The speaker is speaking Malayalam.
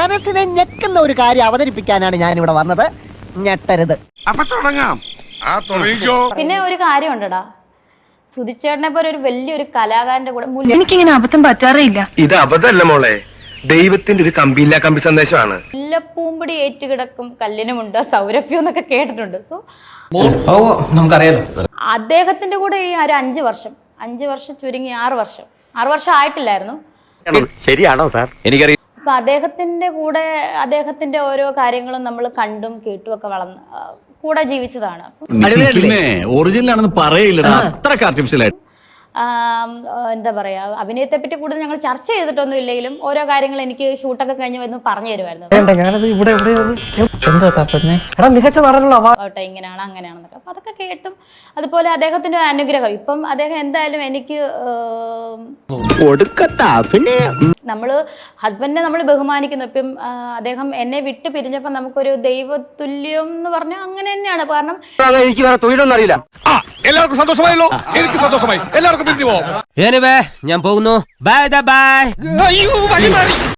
മനസ്സിനെ ഞെക്കുന്ന ഒരു കാര്യം അവതരിപ്പിക്കാനാണ് ഞാൻ ഇവിടെ വന്നത്. ഞെട്ടരുത്. അപ്പൊ തുടങ്ങാം. പിന്നെ ഒരു കാര്യം ഉണ്ടടാ, സുധിച്ചേട്ടനെ പോലെ ഒരു വലിയൊരു കലാകാരന്റെ കൂടെ എനിക്കിങ്ങനെ അബദ്ധം പറ്റാറേ ഇല്ല. ഇത് അബദ്ധമല്ല മോളെ, ദൈവത്തിന്റെ ഒരു കമ്പിയില്ല കമ്പി സന്ദേശമാണ്. മുല്ലപ്പൂമ്പടി ഏറ്റുകിടക്കും കല്ലിനുമുണ്ട് സൗരഭ്യം എന്നൊക്കെ കേട്ടിട്ടുണ്ട്. സോ നമുക്കറിയാലോ, അദ്ദേഹത്തിന്റെ കൂടെ ഈ ഒരു 5 വർഷം ചുരുങ്ങി 6 വർഷം ആയിട്ടില്ലായിരുന്നു. ശരിയാണോ സാർ? എനിക്കറിയാം. അപ്പൊ അദ്ദേഹത്തിന്റെ കൂടെ അദ്ദേഹത്തിന്റെ ഓരോ കാര്യങ്ങളും നമ്മൾ കണ്ടും കേട്ടും ഒക്കെ വളർന്ന് കൂടെ ജീവിച്ചതാണ്. ഒറിജിനൽ ആണെന്ന് പറയില്ലടാ, അത്രക്ക് ആർട്ടിഫിഷ്യൽ ആയിട്ട്. എന്താ പറയാ, അഭിനയത്തെ പറ്റി കൂടുതൽ ഞങ്ങൾ ചർച്ച ചെയ്തിട്ടൊന്നും ഇല്ലെങ്കിലും ഓരോ കാര്യങ്ങൾ എനിക്ക് ഷൂട്ടൊക്കെ കഴിഞ്ഞ് വന്ന് പറഞ്ഞു തരുമായിരുന്നു. മികച്ച നടനുള്ള ഓട്ടെ ഇങ്ങനെയാണ് അങ്ങനെയാണെന്നൊക്കെ. അപ്പൊ അതൊക്കെ കേട്ടും അതുപോലെ അദ്ദേഹത്തിന്റെ അനുഗ്രഹം. ഇപ്പം അദ്ദേഹം എന്തായാലും എനിക്ക് ഹസ്ബൻഡിനെ നമ്മൾ ബഹുമാനിക്കുന്നു. ഇപ്പം അദ്ദേഹം എന്നെ വിട്ട് പിരിഞ്ഞപ്പോ നമുക്കൊരു ദൈവതുല്യം എന്ന് പറഞ്ഞാൽ അങ്ങനെ തന്നെയാണ്. കാരണം എനിക്ക് വേറെ തൊഴിലൊന്നും അറിയില്ല. എല്ലാവർക്കും സന്തോഷമായല്ലോ. എനിക്ക് സന്തോഷമായി. എല്ലാവർക്കും പിരിഞ്ഞു പോവാം. ഞാൻ പോകുന്നു. Bye bye.